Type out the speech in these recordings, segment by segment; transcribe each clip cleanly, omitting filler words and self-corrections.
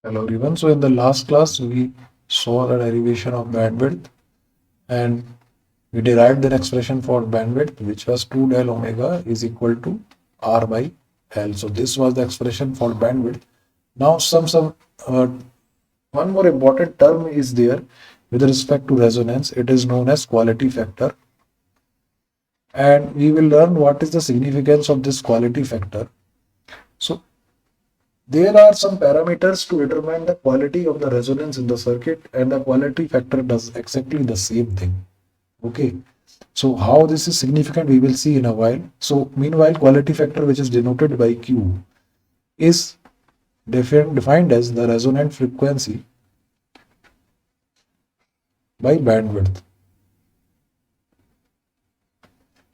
Hello everyone. So in the last class we saw the derivation of bandwidth and we derived an expression for bandwidth which was 2 del omega is equal to R by L. So this was the expression for bandwidth. Now one more important term is there with respect to resonance. It is known as quality factor, and we will learn what is the significance of this quality factor. So there are some parameters to determine the quality of the resonance in the circuit, and the quality factor does exactly the same thing. Okay. So how this is significant, we will see in a while. So meanwhile, quality factor, which is denoted by Q, is defined as the resonant frequency by bandwidth.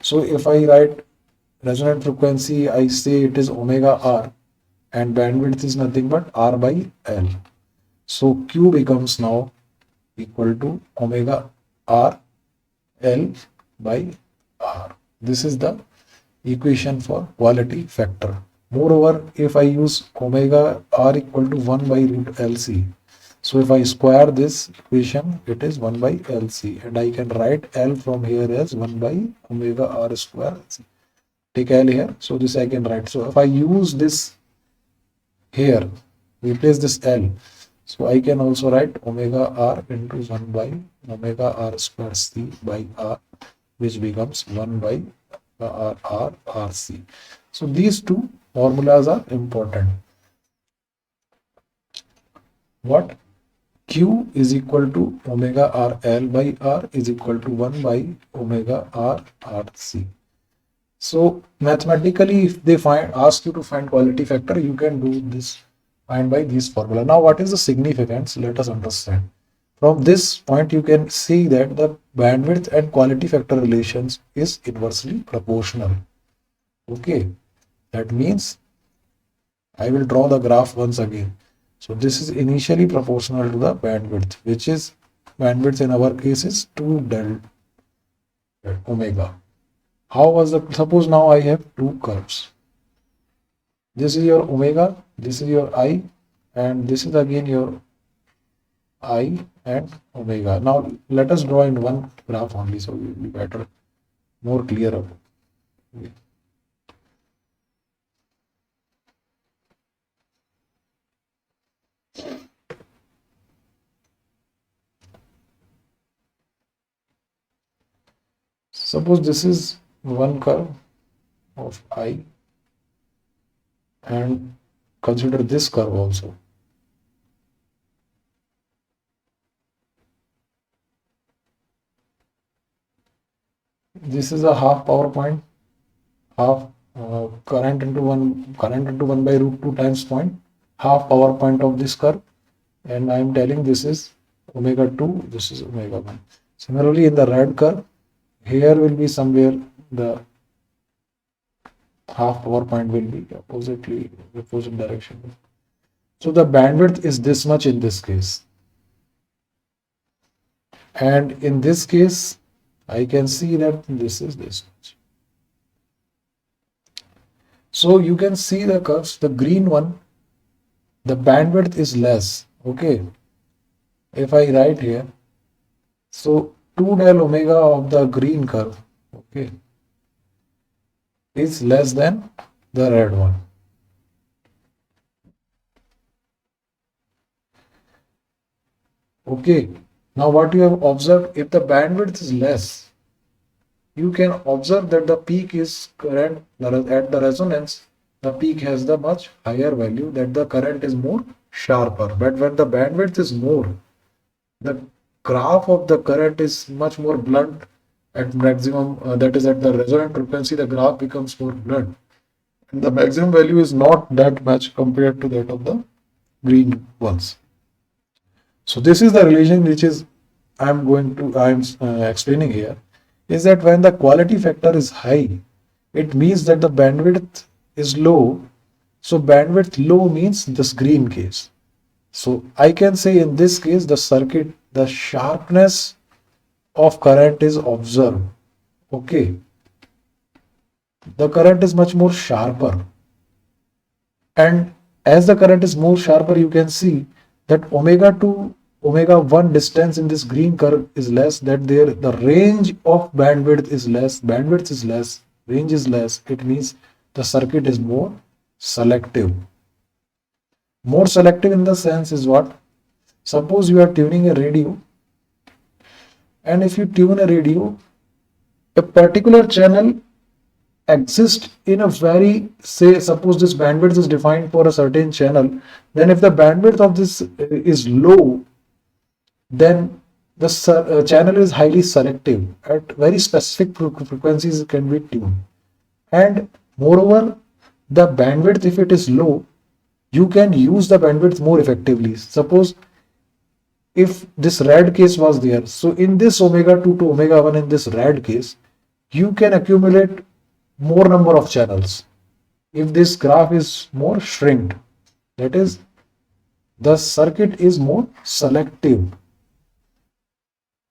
So if I write resonant frequency, I say it is omega R, and bandwidth is nothing but R by L. So Q becomes now equal to omega R L by R. This is the equation for quality factor. Moreover, if I use omega R equal to 1 by root LC, so if I square this equation, it is 1 by LC, and I can write L from here as 1 by omega R square LC. Take L here, so this I can write. So if I use this here, replace this L, so I can also write omega R into 1 by omega R square C by R, which becomes 1 by RC. So these two formulas are important. What? Q is equal to omega RL by R is equal to 1 by omega RC. So mathematically, if they ask you to find quality factor, you can do this find by this formula. Now, what is the significance? Let us understand. From this point, you can see that the bandwidth and quality factor relations is inversely proportional. Okay, that means I will draw the graph once again. So this is initially proportional to the bandwidth, which is bandwidth in our case is 2 del omega. How was the, suppose now I have two curves. This is your omega, this is your I, and this is again your I and omega. Now let us draw in one graph only, so it will be better, more clearer. Okay. Suppose this is one curve of I, and consider this curve also. This is a half power point, half current into 1 by root 2 times point, half power point of this curve, and I am telling this is omega 2, this is omega 1. Similarly, in the red curve, here will be somewhere the half power point will be opposite direction. So the bandwidth is this much in this case. And in this case, I can see that this is this much. So you can see the curves, the green one, the bandwidth is less. Okay. If I write here, so 2 del omega of the green curve, okay, is less than the red one. Okay. Now what you have observed, if the bandwidth is less, you can observe that the peak is current at the resonance. The peak has the much higher value, that the current is more sharper. But when the bandwidth is more, the graph of the current is much more blunt at maximum, that is at the resonant frequency, the graph becomes more blunt. And the maximum value is not that much compared to that of the green ones. So this is the relation which is I'm explaining here, is that when the quality factor is high, it means that the bandwidth is low. So bandwidth low means this green case. So I can say in this case, the circuit, the sharpness of current is observed. Okay. The current is much more sharper. And as the current is more sharper, you can see that omega to omega 1 distance in this green curve is less, that there the range of bandwidth is less, bandwidth is less, range is less, it means the circuit is more selective. More selective in the sense is what? Suppose you are tuning a radio, and if you tune a radio, a particular channel exists in a very, say, suppose this bandwidth is defined for a certain channel, then if the bandwidth of this is low, then the channel is highly selective. At very specific frequencies it can be tuned. And moreover, the bandwidth, if it is low, you can use the bandwidth more effectively. Suppose if this red case was there, so in this omega 2 to omega 1, in this red case, you can accumulate more number of channels. If this graph is more shrinked, that is, the circuit is more selective.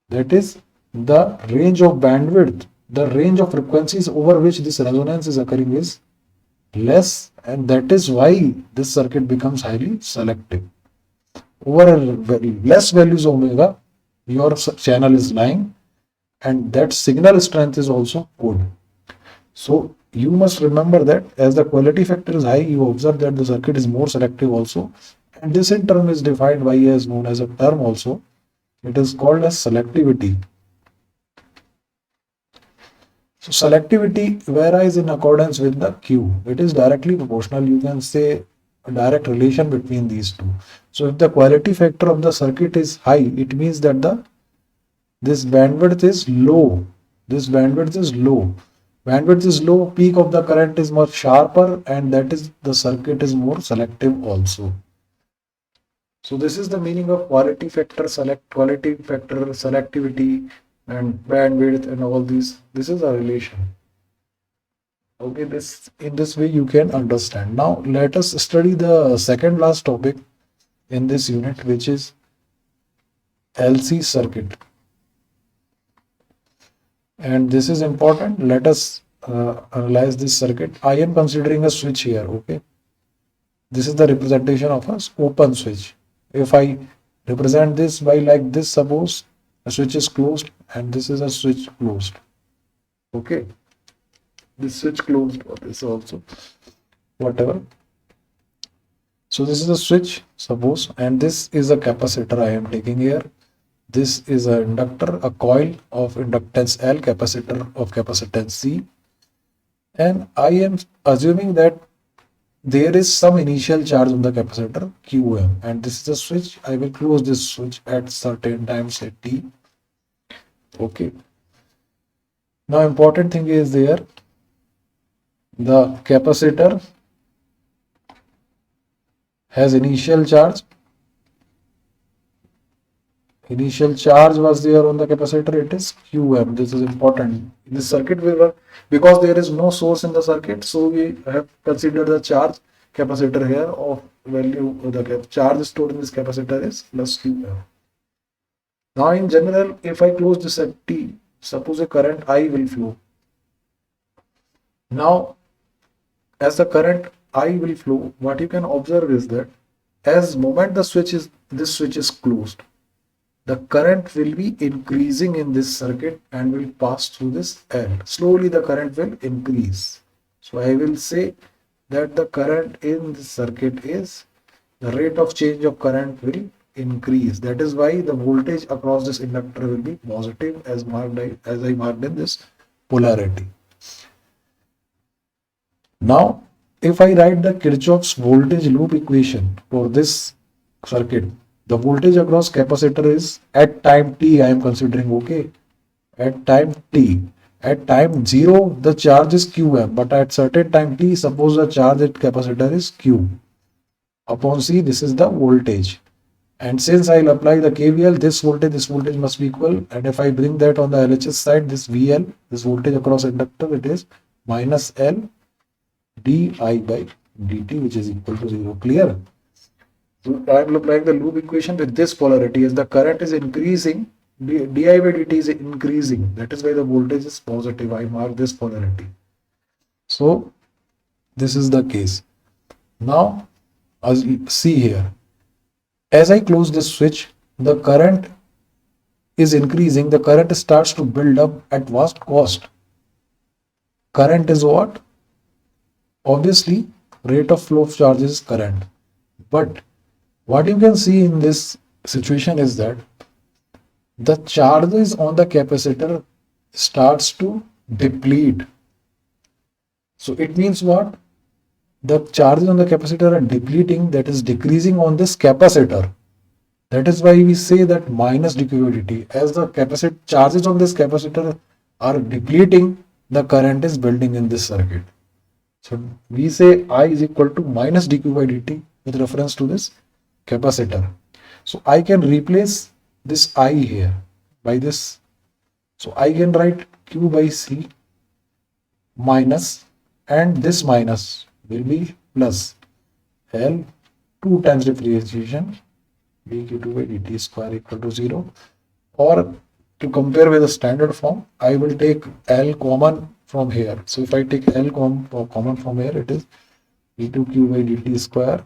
That is, the range of bandwidth, the range of frequencies over which this resonance is occurring is less, and that is why this circuit becomes highly selective. Over less values omega, your channel is lying, and that signal strength is also good. So you must remember that as the quality factor is high, you observe that the circuit is more selective also, and this in turn is defined by as known as a term also. It is called as selectivity. So selectivity varies in accordance with the Q. It is directly proportional. You can say a direct relation between these two. So if the quality factor of the circuit is high, it means that this bandwidth is low. This bandwidth is low. Bandwidth is low, peak of the current is much sharper, and that is the circuit is more selective also. So this is the meaning of quality factor, selectivity, and bandwidth, and all these. This is a relation. Okay, in this way you can understand. Now let us study the second last topic in this unit, which is LC circuit. And this is important. Let us analyze this circuit. I am considering a switch here. Okay, this is the representation of an open switch. If I represent this by like this, suppose a switch is closed and this is a switch closed. Okay, this switch closed, or this also, whatever. So this is a switch, suppose, and this is a capacitor I am taking here. This is an inductor, a coil of inductance L, capacitor of capacitance C, and I am assuming that there is some initial charge on the capacitor Qm, and this is a switch. I will close this switch at certain time, say T. Okay. Now important thing is there, the capacitor has initial charge. Initial charge was there on the capacitor, it is Qm. This is important. In this circuit we were, because there is no source in the circuit, so we have considered the charge capacitor here of value of the charge stored in this capacitor is plus Qm. Now in general, if I close this at T, suppose a current I will flow. Now as the current I will flow, what you can observe is that as moment this switch is closed, the current will be increasing in this circuit and will pass through this L. Slowly the current will increase. So I will say that the current in this circuit is, the rate of change of current will increase. That is why the voltage across this inductor will be positive, as I marked in this polarity. Now if I write the Kirchhoff's voltage loop equation for this circuit, the voltage across capacitor is at time t, I am considering, okay, at time t. At time 0, the charge is Qm, but at certain time t, suppose the charge at capacitor is Q. Upon C, this is the voltage. And since I will apply the KVL, this voltage must be equal. And if I bring that on the LHS side, this VL, this voltage across inductor, it is minus L di by dt, which is equal to 0. Clear? So I am applying the loop equation with this polarity. As the current is increasing, di by dt is increasing. That is why the voltage is positive. I mark this polarity. So this is the case. Now, as you see here, As I close this switch, the current is increasing. The current starts to build up at what cost? Current is what? Obviously, rate of flow of charges is current. But what you can see in this situation is that the charges on the capacitor starts to deplete. So it means what? The charges on the capacitor are depleting, that is decreasing on this capacitor. That is why we say that minus dqdt. As the capacitor charges on this capacitor are depleting, the current is building in this circuit. So we say I is equal to minus dq by dt with reference to this capacitor. So I can replace this I here by this. So I can write q by c minus, and this minus will be plus L 2 times differentiation dq2 by dt square equal to 0. Or to compare with the standard form, I will take L common from here. So if I take L common from here, it is d2q by dt square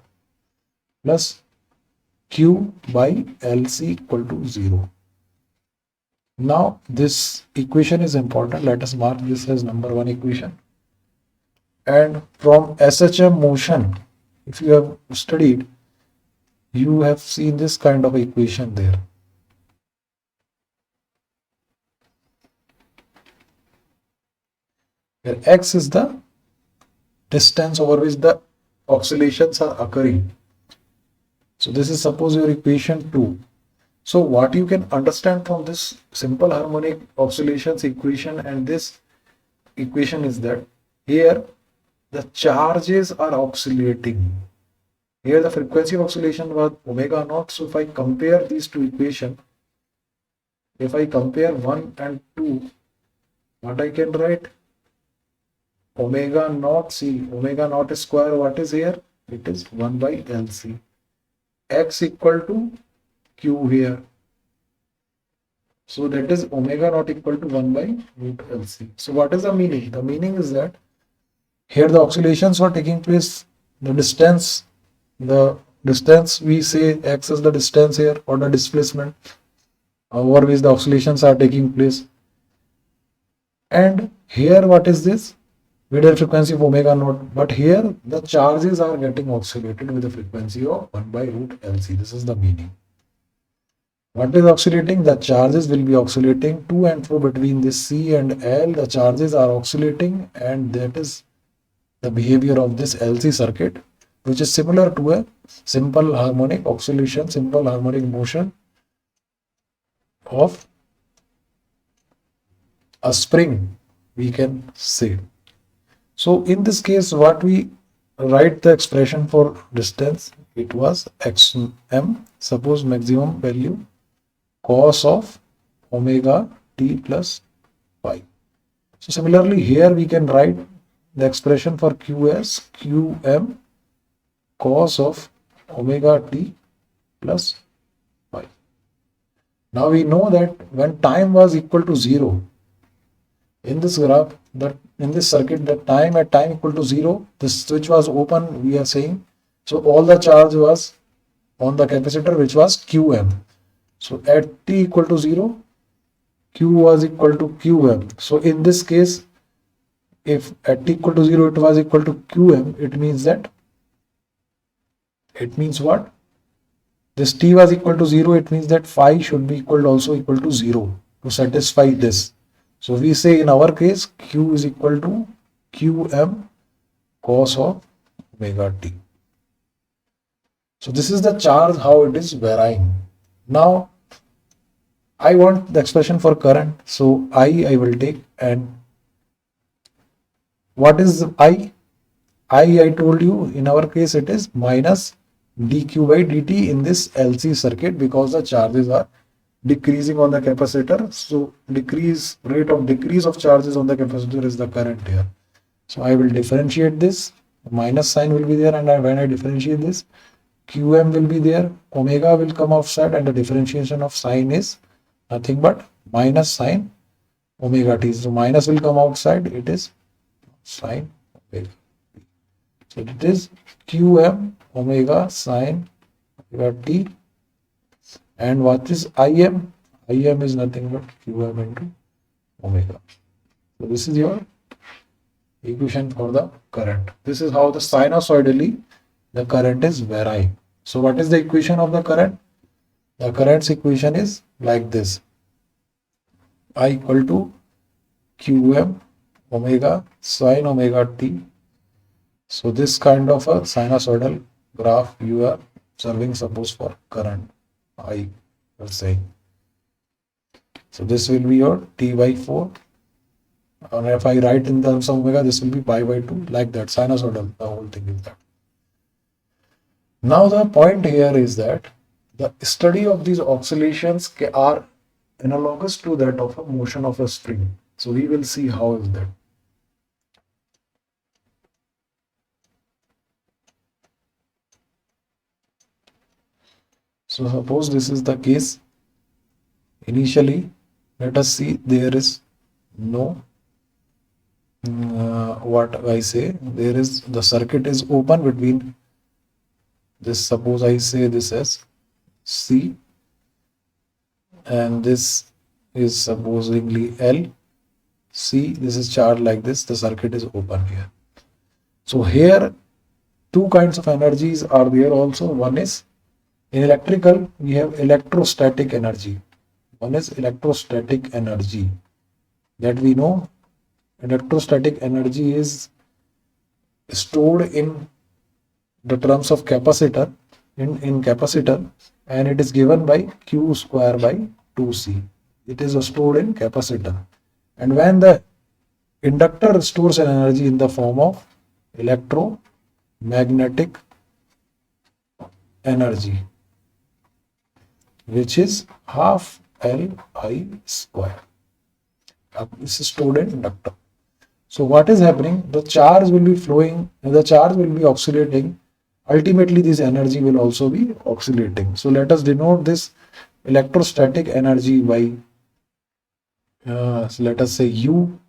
plus q by lc equal to 0. Now this equation is important. Let us mark this as number 1 equation. And from SHM motion, if you have studied, you have seen this kind of equation there. Where x is the distance over which the oscillations are occurring. So this is suppose your equation 2. So what you can understand from this simple harmonic oscillations equation and this equation is that here the charges are oscillating. Here the frequency of oscillation was omega naught. So if I compare these two equations, if I compare 1 and 2, what I can write? Omega naught, see, omega naught square, what is here? It is 1 by LC. X equal to Q here. So that is omega naught equal to 1 by root LC. So what is the meaning? The meaning is that here the oscillations are taking place, the distance we say x is the distance here, or the displacement over which the oscillations are taking place. And here what is this? With a frequency of omega naught, but here the charges are getting oscillated with the frequency of 1 by root LC. This is the meaning. What is oscillating? The charges will be oscillating to and fro between this C and L. The charges are oscillating, and that is the behavior of this LC circuit, which is similar to a simple harmonic oscillation, simple harmonic motion of a spring, we can say. So in this case, what we write the expression for distance, it was xm, suppose maximum value cos of omega t plus pi. So similarly here we can write the expression for q as qm cos of omega t plus pi. Now we know that when time was equal to 0, in this graph, that in this circuit, the time at time equal to 0, this switch was open, we are saying. So all the charge was on the capacitor, which was qm. So at t equal to 0, q was equal to qm. So in this case, if at t equal to 0 it was equal to qm, it means that, it means what? This t was equal to 0, it means that phi should be also equal to 0 to satisfy this. So we say in our case, q is equal to qm cos of omega t. So this is the charge, how it is varying. Now I want the expression for current. So I will take, and what is I? I told you in our case it is minus dq by dt in this LC circuit, because the charges are decreasing on the capacitor. So rate of decrease of charges on the capacitor is the current here. So I will differentiate this, minus sign will be there, and when I differentiate this, qm will be there, omega will come outside, and the differentiation of sign is nothing but minus sine omega t. So minus will come outside, it is sine omega t. So it is qm omega sine omega t And what is Im? Im is nothing but Qm into omega. So this is your equation for the current. This is how the sinusoidally the current is varying. So what is the equation of the current? The current's equation is like this. I equal to Qm omega sine omega t. So this kind of a sinusoidal graph you are observing, suppose for current I will say. So this will be your t by 4. And if I write in terms of omega, this will be pi by 2, like that, sinusoidal. The whole thing is that. Now the point here is that the study of these oscillations are analogous to that of a motion of a string. So we will see how is that. So suppose this is the case. Initially, let us see there is no what I say, there is the circuit is open between this, suppose I say this as C, and this is supposedly L. C, this is charged like this, the circuit is open here. So here two kinds of energies are there also. One is in electrical, we have electrostatic energy. One is electrostatic energy that we know. Electrostatic energy is stored in the terms of capacitor, in capacitor, and it is given by Q square by 2C. It is stored in capacitor. And when the inductor stores an energy in the form of electromagnetic energy, which is half Li square. This is stored in inductor. So what is happening? The charge will be flowing, the charge will be oscillating. Ultimately, this energy will also be oscillating. So let us denote this electrostatic energy by, let us say U,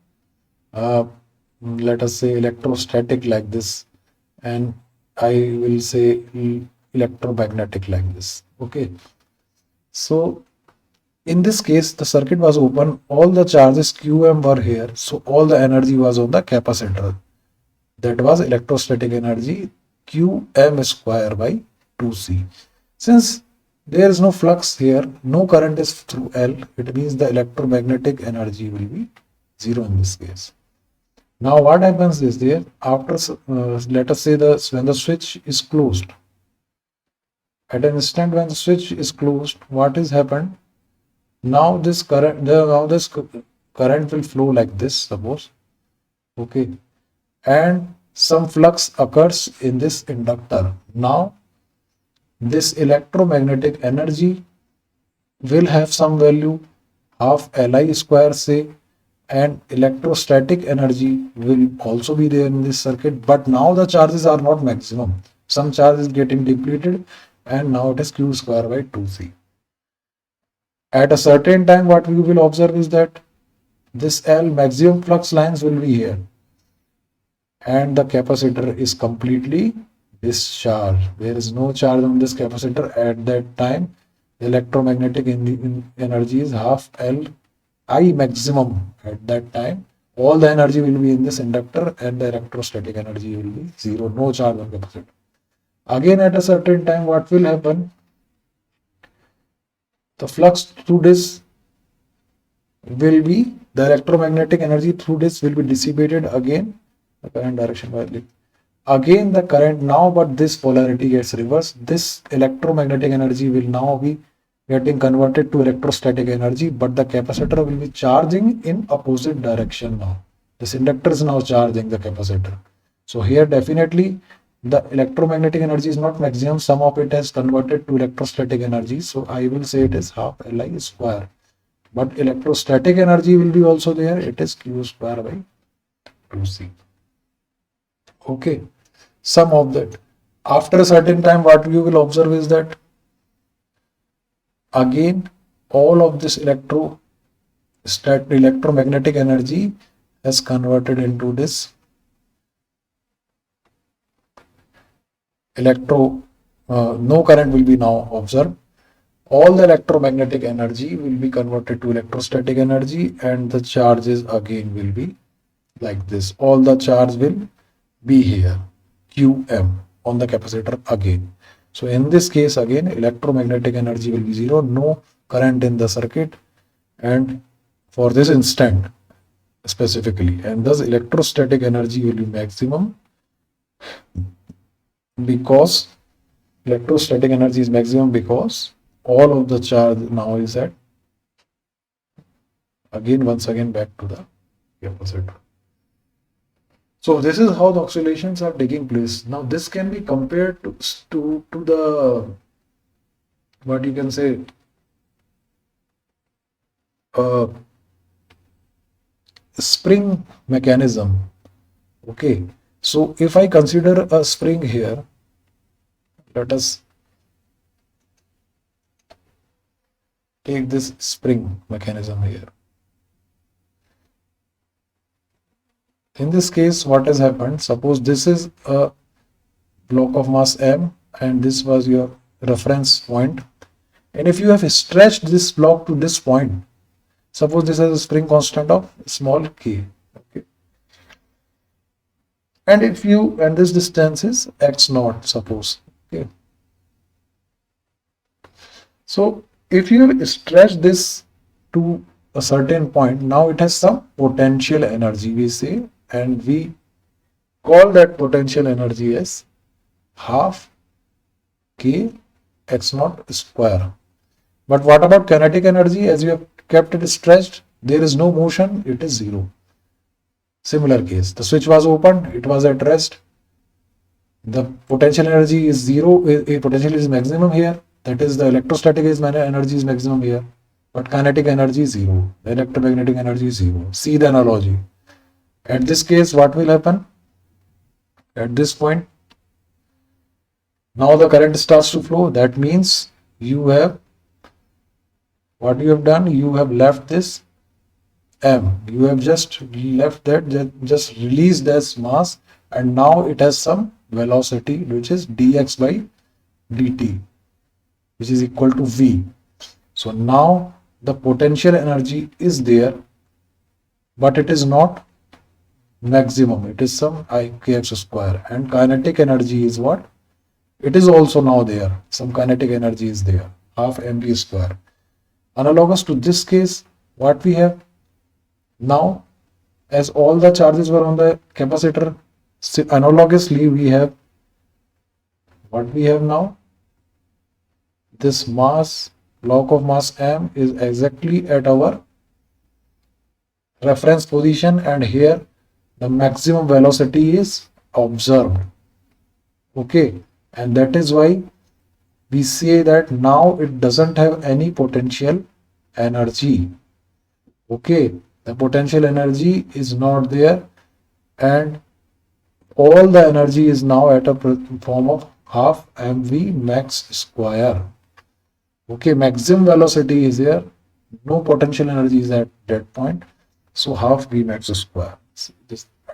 let us say electrostatic like this, and I will say electromagnetic like this. Okay. So in this case, the circuit was open, all the charges Qm were here, so all the energy was on the capacitor. That was electrostatic energy Qm square by 2C. Since there is no flux here, no current is through L, it means the electromagnetic energy will be zero in this case. Now what happens is there, after let us say when the switch is closed, at an instant when the switch is closed, what is happened? Now this current will flow like this, suppose. Okay. And some flux occurs in this inductor. Now this electromagnetic energy will have some value, half Li square say, and electrostatic energy will also be there in this circuit, but now the charges are not maximum. Some charge is getting depleted, and now it is Q square by 2C. At a certain time, what we will observe is that this L maximum flux lines will be here, and the capacitor is completely discharged. There is no charge on this capacitor at that time. The electromagnetic energy is half L I maximum at that time. All the energy will be in this inductor, and the electrostatic energy will be zero, no charge on capacitor. Again, at a certain time, what will happen? The flux through this will be, the electromagnetic energy through this will be dissipated again, the current direction widely. Again the current now, but this polarity gets reversed. This electromagnetic energy will now be getting converted to electrostatic energy, but the capacitor will be charging in opposite direction now. This inductor is now charging the capacitor. So here definitely the electromagnetic energy is not maximum, some of it has converted to electrostatic energy. So I will say it is half Li square. But electrostatic energy will be also there, it is Q square by 2C. Okay, sum of that. After a certain time, what you will observe is that again all of this electromagnetic energy has converted into this no current will be now observed. all the electromagnetic energy will be converted to electrostatic energy, and the charges again will be like this. All the charge will be here, Qm, on the capacitor again. So in this case again, electromagnetic energy will be zero, no current in the circuit, and for this instant specifically, and thus electrostatic energy will be maximum, because electrostatic energy is maximum because all of the charge now is at, again once again back to the capacitor. So this is how the oscillations are taking place. Now this can be compared to the, what you can say, spring mechanism. Okay, so if I consider a spring here, let us take this spring mechanism here. In this case, what has happened? Suppose this is a block of mass m and this was your reference point, and if you have stretched this block to this point, suppose this has a spring constant of small k, okay, and if you, and this distance is x naught, suppose, okay. So if you have stretched this to a certain point, now it has some potential energy, we say, and we call that potential energy as half k x naught square. But what about kinetic energy? As you have kept it stretched, there is no motion, it is zero. Similar case, the switch was open, it was at rest, the potential energy is zero, potential is maximum here, that is the electrostatic energy is maximum here, but kinetic energy is zero, the electromagnetic energy is zero. See the analogy. At this case, what will happen? At this point, now the current starts to flow. That means you have, what you have done, you have left this m, you have just left that, just released this mass, and now it has some velocity which is dx by dt, which is equal to v. So now the potential energy is there, but it is not maximum, it is some kx square, and kinetic energy is what? It is also now there, some kinetic energy is there, half mv square. Analogous to this case, what we have now, as all the charges were on the capacitor, analogously we have, what we have now, this mass, block of mass m is exactly at our reference position, and here the maximum velocity is observed, okay, and that is why we say that now it doesn't have any potential energy, okay, the potential energy is not there, and all the energy is now at a form of half mv max square, okay, maximum velocity is there, no potential energy is at that point, so half v max square.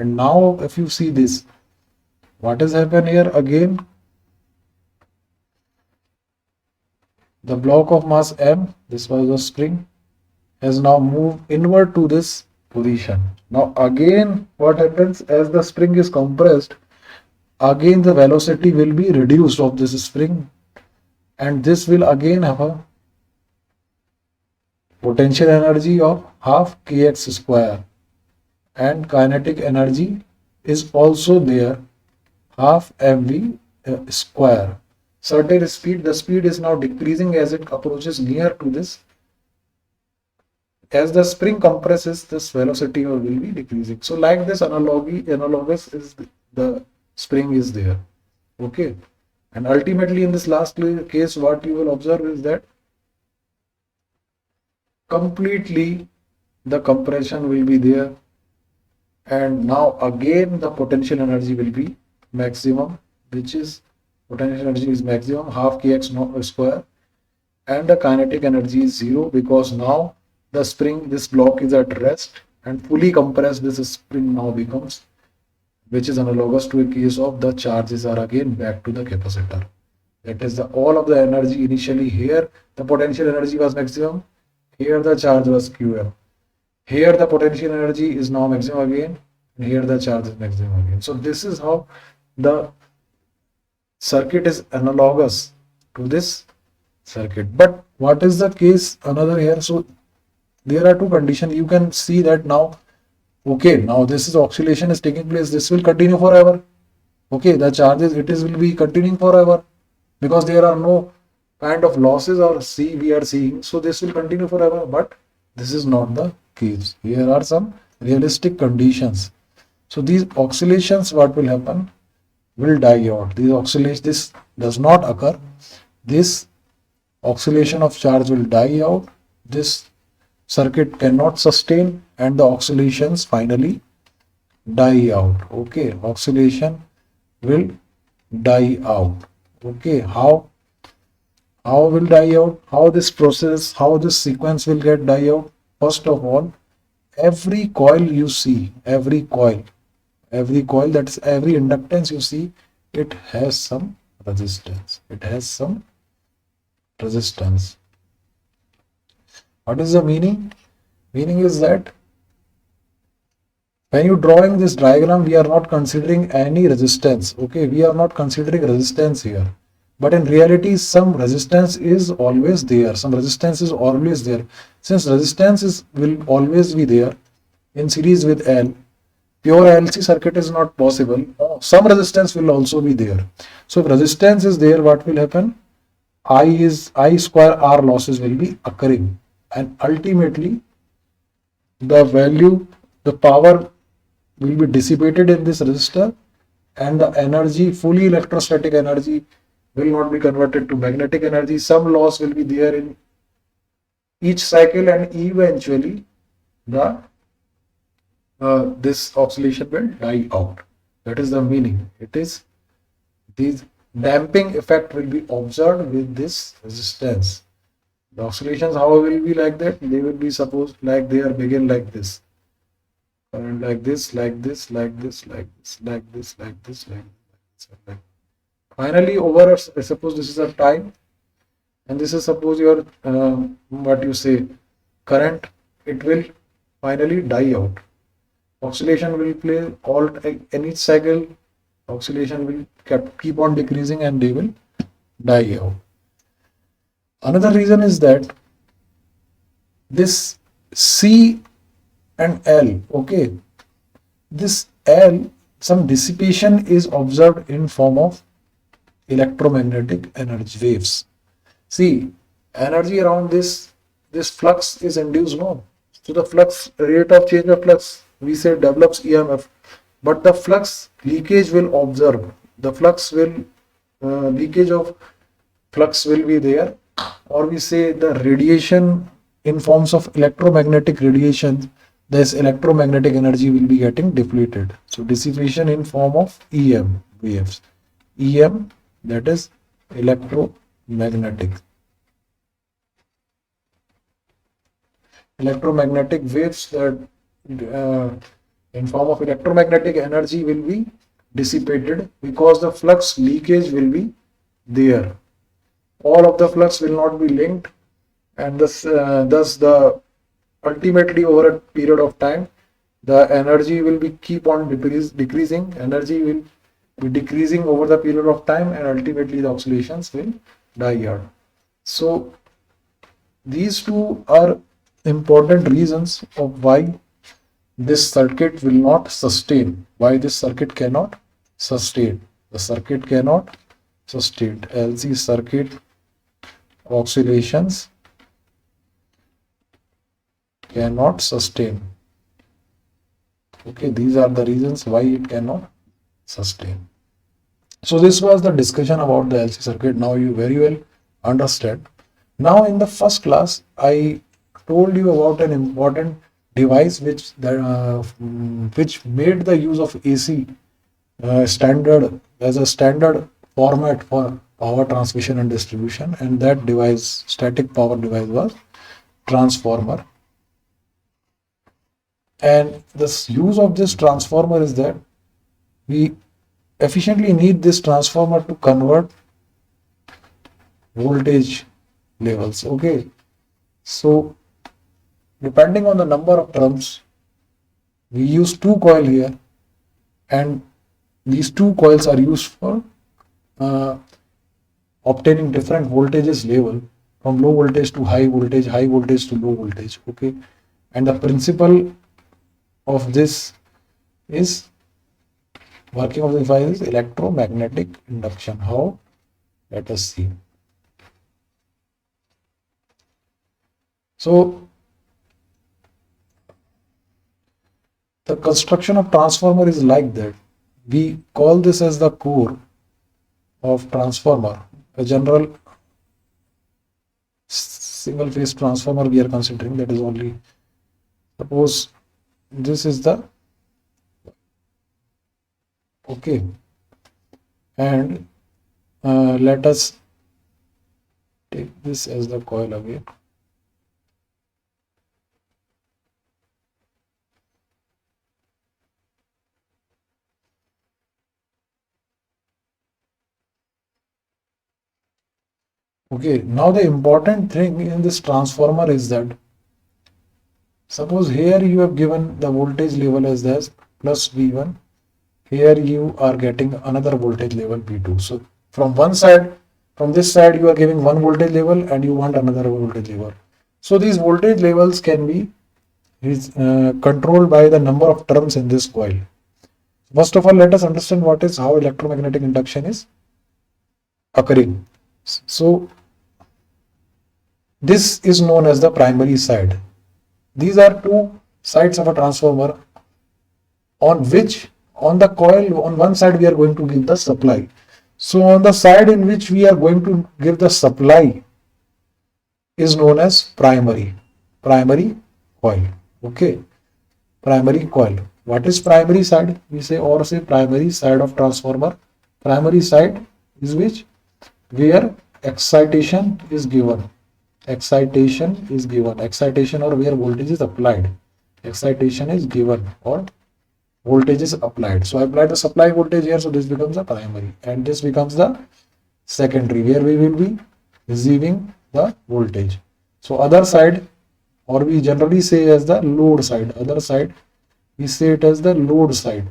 And now if you see this, what has happened here again, the block of mass m, this was a spring, has now moved inward to this position. Now again what happens, as the spring is compressed, again the velocity will be reduced of this spring, and this will again have a potential energy of half kx square, and kinetic energy is also there, half mv square. Certain speed, the speed is now decreasing as it approaches near to this. As the spring compresses, this velocity will be decreasing. So like this analogous is the spring is there, okay, and ultimately in this last case, what you will observe is that completely the compression will be there, and now again the potential energy will be maximum, which is potential energy is maximum, half kx square, and the kinetic energy is zero, because now the spring, this block is at rest, and fully compressed this spring now becomes, which is analogous to a case of the charges are again back to the capacitor. That is the all of the energy initially here, the potential energy was maximum. Here the charge was QM. Here the potential energy is now maximum again. And here the charge is maximum again. So this is how the circuit is analogous to this circuit. But what is the case another here? So there are two conditions. You can see that now, okay, now this is oscillation is taking place. This will continue forever. Okay, the charges, it is will be continuing forever because there are no kind of losses or see we are seeing. So this will continue forever, but this is not the case. Here are some realistic conditions. So these oscillations, what will happen? Will die out. These oscillations, this does not occur. This oscillation of charge will die out. This circuit cannot sustain and the oscillations finally die out. Okay, oscillation will die out. Okay, how will die out? How this process, how this sequence will get die out? First of all, every coil you see, every coil, that is every inductance you see, it has some resistance. It has some resistance. What is the meaning? Meaning is that when you drawing this diagram, we are not considering any resistance. Okay, we are not considering resistance here. But in reality, some resistance is always there. Some resistance is always there. Since resistance will always be there in series with L, pure LC circuit is not possible. Some resistance will also be there. So if resistance is there, what will happen? I square R losses will be occurring. And ultimately, the value, the power will be dissipated in this resistor and the energy, fully electrostatic energy, will not be converted to magnetic energy. Some loss will be there in each cycle and eventually the this oscillation will die out. That is the meaning. It is this damping effect will be observed with this resistance. The oscillations, how will be like that? They will be supposed like they are begin like this. And like this, like this, like this, like this, like this, like this, like this, like. Finally, over suppose this is a time, and this is suppose your what you say current. It will finally die out. Oscillation will play all in each cycle. Oscillation will keep on decreasing, and they will die out. Another reason is that this C and L, okay, this L, some dissipation is observed in form of electromagnetic energy waves. See, energy around this flux is induced, no? So the flux rate of change of flux, we say develops EMF, but the flux leakage will observe. The flux will leakage of flux will be there, or we say the radiation in forms of electromagnetic radiation, this electromagnetic energy will be getting depleted. So dissipation in form of EM waves. EM, that is electromagnetic. Electromagnetic waves that in form of electromagnetic energy will be dissipated because the flux leakage will be there. All of the flux will not be linked, and thus the ultimately over a period of time the energy will be keep on decreasing. Energy will be decreasing over the period of time, and ultimately the oscillations will die out. So these two are important reasons of why this circuit will not sustain, why this circuit cannot sustain. The circuit cannot sustain. LC circuit oscillations cannot sustain. Okay, these are the reasons why it cannot sustain. So this was the discussion about the LC circuit. Now you very well understand. Now in the first class, I told you about an important device which made the use of AC standard as a standard format for power transmission and distribution, and that device, static power device, was transformer. And the use of this transformer is that we efficiently need this transformer to convert voltage levels. Okay, so depending on the number of turns, we use two coil here, and these two coils are used for uh, obtaining different voltages level from low voltage to high voltage to low voltage. Okay, and the principle of this is working of the device is electromagnetic induction. How? Let us see. So the construction of transformer is like that. We call this as the core of transformer. A general single phase transformer we are considering, that is only, suppose this is the, okay, and let us take this as the coil again. Okay, now the important thing in this transformer is that, suppose here you have given the voltage level as this plus V1, here you are getting another voltage level V2. So from one side, from this side you are giving one voltage level and you want another voltage level. So these voltage levels can be controlled by the number of turns in this coil. First of all, let us understand what is how electromagnetic induction is occurring. So this is known as the primary side. These are two sides of a transformer on which, on the coil, on one side we are going to give the supply. So on the side in which we are going to give the supply is known as primary coil. Okay, primary coil. What is primary side? We say, or say primary side of transformer. Primary side is which, where excitation is given. Excitation or where voltage is applied. Excitation is given or voltage is applied. So I apply the supply voltage here, so this becomes the primary, and this becomes the secondary, where we will be receiving the voltage. So other side, or we generally say as the load side, other side we say it as the load side.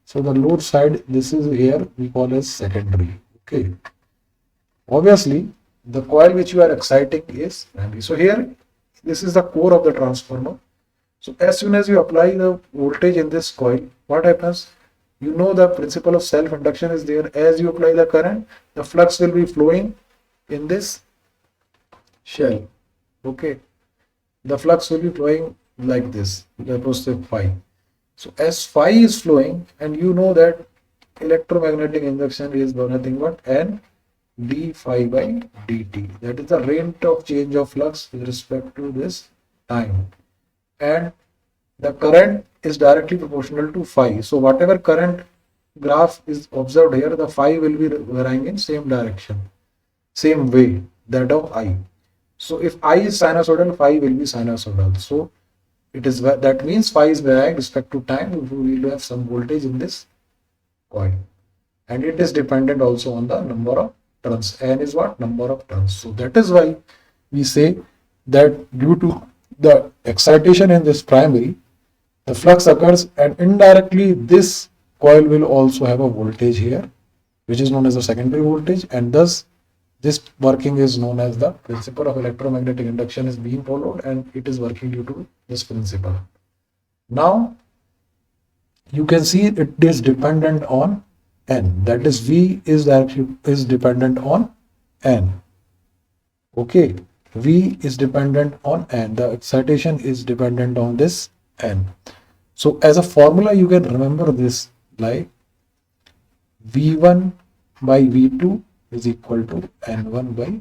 So the load side, this is here we call as secondary. Okay, obviously the coil which you are exciting is primary. So here this is the core of the transformer. So as soon as you apply the voltage in this coil, what happens? You know the principle of self-induction is there. As you apply the current, the flux will be flowing in this shell. Okay, the flux will be flowing like this. Let us say phi. So as phi is flowing, and you know that electromagnetic induction is nothing but N d phi by dt. That is the rate of change of flux with respect to this time. And the current is directly proportional to phi. So whatever current graph is observed here, the phi will be varying in same direction, same way, that of I. So if I is sinusoidal, phi will be sinusoidal. So it is, that means phi is varying respect to time. We will have some voltage in this coil, and it is dependent also on the number of turns. N is what? Number of turns. So that is why we say that due to the excitation in this primary, the flux occurs, and indirectly this coil will also have a voltage here, which is known as the secondary voltage, and thus this working is known as the principle of electromagnetic induction is being followed, and it is working due to this principle. Now you can see it is dependent on N, that is V is directly is dependent on N. Okay, V is dependent on N, the excitation is dependent on this N. So as a formula you can remember this like V1 by V2 is equal to N1 by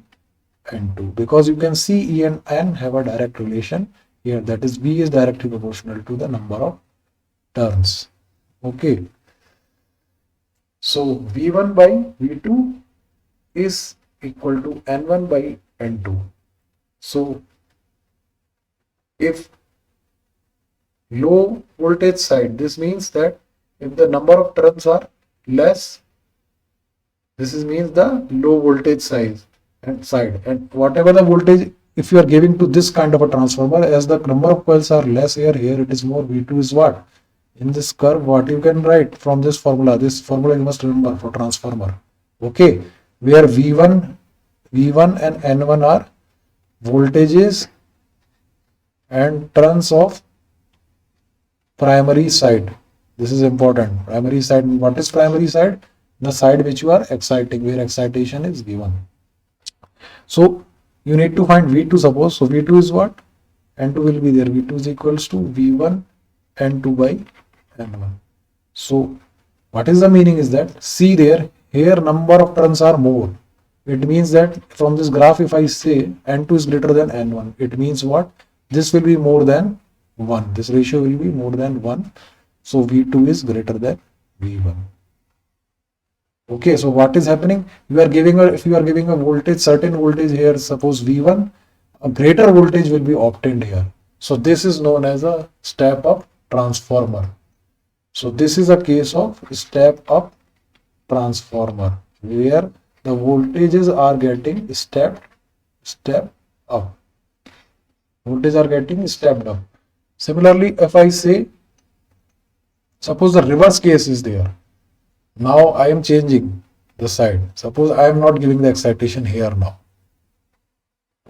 N2, because you can see E and N have a direct relation here, that is V is directly proportional to the number of turns. Okay, so V1 by V2 is equal to N1 by N2. So if low voltage side, this means that if the number of turns are less, this is means the low voltage side. and side, and whatever the voltage, if you are giving to this kind of a transformer, as the number of coils are less here it is more. V2 is what in this curve, what you can write from this formula. This formula you must remember for transformer. Okay, where V1 and N1 are voltages and turns of primary side. This is important. Primary side. What is primary side? The side which you are exciting, where excitation is given. So you need to find V2, suppose. So V2 is what? N2 will be there. V2 is equals to V1 N2 by N1. So what is the meaning is that, see there, here number of turns are more. It means that from this graph, if I say N2 is greater than N1, it means what? This will be more than 1. This ratio will be more than 1. So V2 is greater than V1. Okay, so what is happening? You are giving a, if you are giving a voltage, certain voltage here, suppose V1, a greater voltage will be obtained here. So this is known as a step up transformer. So this is a case of step up transformer, where the voltages are getting step up. Voltages are getting stepped up. Similarly, if I say, suppose the reverse case is there. Now I am changing the side. Suppose I am not giving the excitation here now.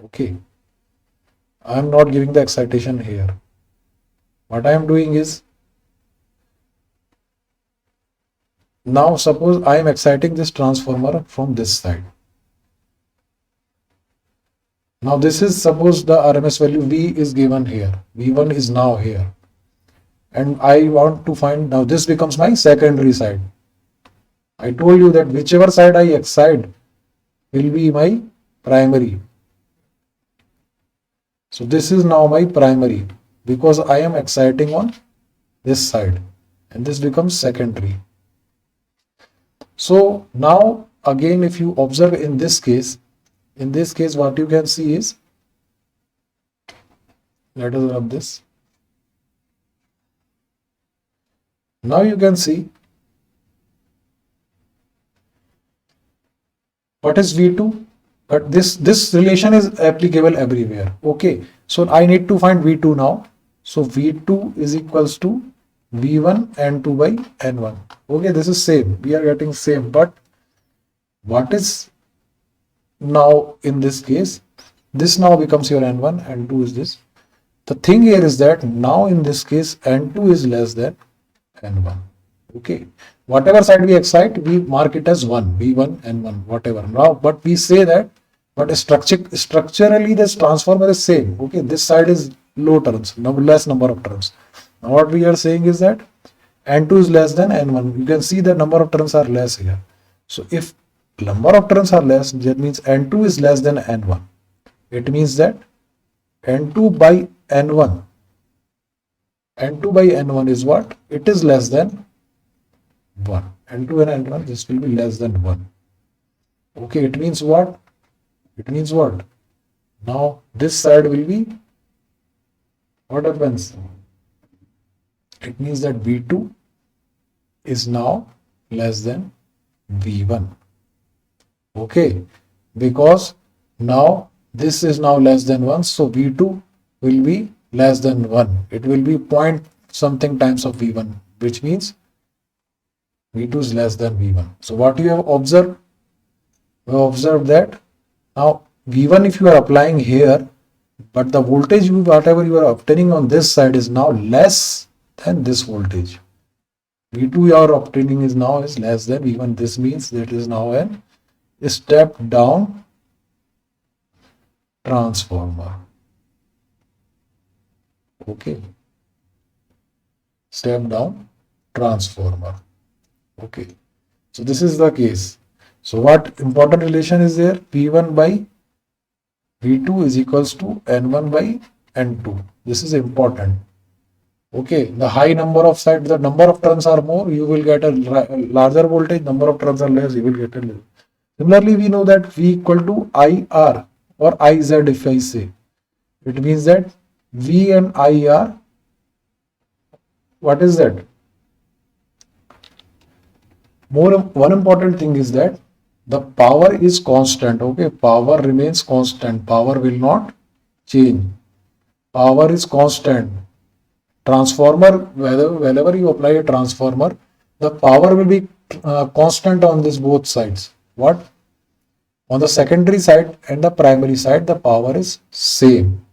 Okay. I am not giving the excitation here. What I am doing is, now suppose I am exciting this transformer from this side. Now this is, suppose the RMS value V is given here. V1 is now here. And I want to find, now this becomes my secondary side. I told you that whichever side I excite will be my primary. So this is now my primary, because I am exciting on this side, and this becomes secondary. So now again, if you observe in this case what you can see is, let us rub this. Now you can see what is V2, but this relation is applicable everywhere. Okay, so I need to find V2 now. So V2 is equals to V1 N2 by N1. Okay, this is same, we are getting same, but what is now in this case, this now becomes your N1, N2 is this. The thing here is that now in this case N2 is less than N1. Okay, whatever side we excite, we mark it as 1, V1, N1, whatever. Now, but we say that, but structurally this transformer is same. Okay, this side is low turns, less number of turns. Now what we are saying is that N2 is less than N1. You can see the number of turns are less here. So if number of turns are less, that means N2 is less than N1. It means that N2 by N1. N2 by N1 is what? It is less than 1. N2 and N1, this will be less than 1. Okay, it means what? It means what? Now this side will be, what happens? It means that V2 is now less than V1. Okay, because now this is now less than 1, so V2 will be less than 1. It will be point something times of V1, which means V2 is less than V1. So what you have observed? You have observed that now V1 if you are applying here, but the voltage whatever you are obtaining on this side is now less than this voltage. V2 you are obtaining is now is less than V1. This means that is now a step down transformer. Okay, step down transformer. Okay, so this is the case. So what important relation is there? P1 by V2 is equals to N1 by N2. This is important. Okay, the high number of sides, the number of turns are more, you will get a larger voltage. Number of turns are less, you will get a less. Similarly, we know that V equal to IR or IZ if I say. It means that V and I are, what is that? One important thing is that The power is constant. Okay, power remains constant. Power will not change. Power is constant. Transformer, whenever you apply a transformer, the power will be constant on this both sides. What? On the secondary side and the primary side, the power is same.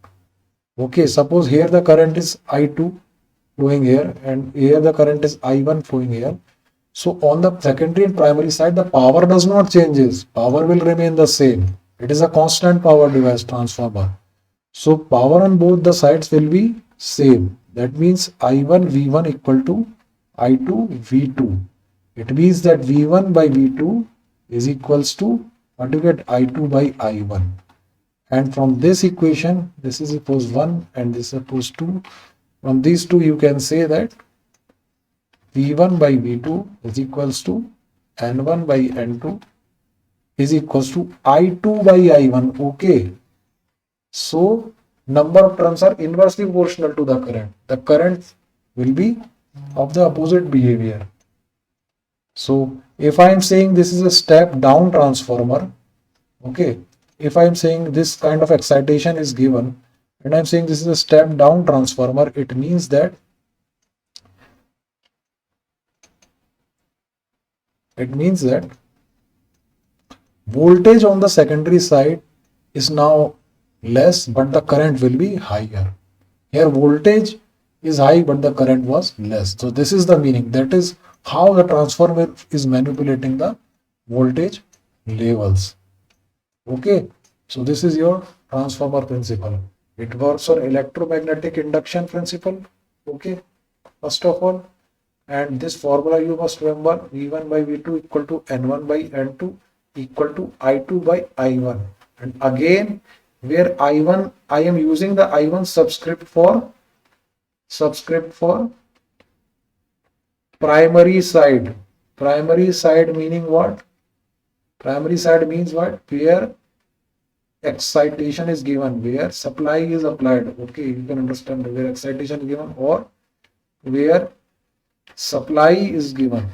Okay, suppose here the current is I2 flowing here, and here the current is I1 flowing here. So on the secondary and primary side, the power does not changes. Power will remain the same. It is a constant power device transformer. So power on both the sides will be same. That means I1 V1 equal to I2 V2. It means that V1 by V2 is equals to what you get, I2 by I1. And from this equation, this is suppose 1 and this is suppose 2. From these two, you can say that V1 by V2 is equals to N1 by N2 is equals to I2 by I1. Okay. So number of turns are inversely proportional to the current. The current will be of the opposite behavior. So if I am saying this is a step down transformer, okay, if I am saying this kind of excitation is given and I am saying this is a step down transformer, it means that voltage on the secondary side is now less, but the current will be higher. Here voltage is high, but the current was less. So this is the meaning. That is how the transformer is manipulating the voltage levels. Okay. So this is your transformer principle. It works on electromagnetic induction principle. Okay. First of all, and this formula you must remember, V1 by V2 equal to N1 by N2 equal to I2 by I1. And again, where I1, I am using the I1 subscript for primary side. Primary side meaning what? Primary side means what? Where excitation is given, where supply is applied. Okay, you can understand where excitation is given or where supply is given.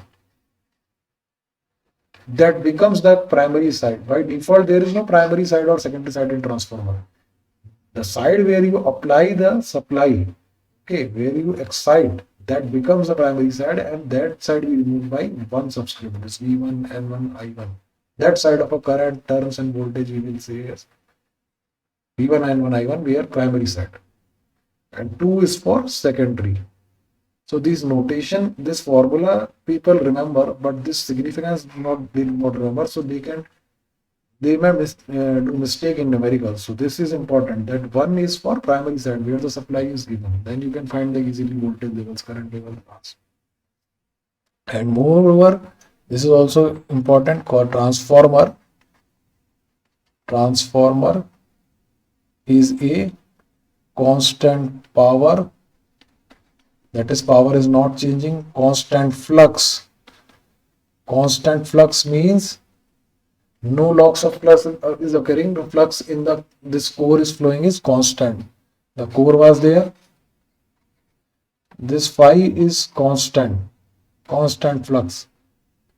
That becomes the primary side. By default, there is no primary side or secondary side in transformer. The side where you apply the supply, okay, where you excite, that becomes the primary side, and that side we remove by one subscript, this V1, N1, I1. That side of a current, turns and voltage we will say as V1, N1, I1, we are primary side. And 2 is for secondary. So this notation, this formula people remember, but this significance they do not remember. So they may do mistake in numericals. So this is important, that 1 is for primary side where the supply is given. Then you can find the easily voltage levels, current level. And moreover, this is also important called transformer. Transformer is a constant power. That is, power is not changing. Constant flux. Constant flux means no loss of flux is occurring. The flux in this core is flowing is constant. The core was there. This phi is constant. Constant flux.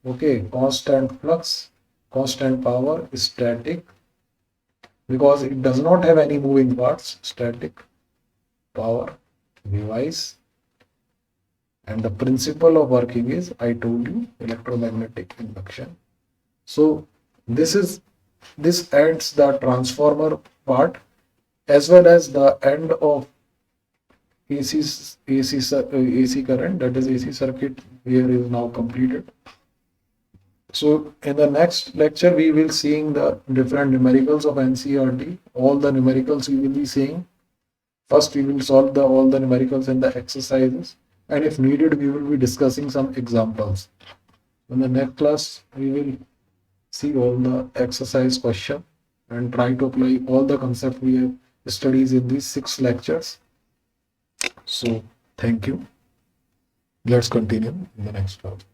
Okay, constant flux, constant power is static because it does not have any moving parts. Static power device. And the principle of working is, I told you, electromagnetic induction. So this ends the transformer part as well as the end of AC current, that is AC circuit here is now completed. So in the next lecture we will seeing the different numericals of NCERT. All the numericals we will be seeing. First we will solve all the numericals and the exercises. And if needed, we will be discussing some examples. In the next class, we will see all the exercise question and try to apply all the concepts we have studied in these 6 lectures. So, thank you. Let's continue in the next class.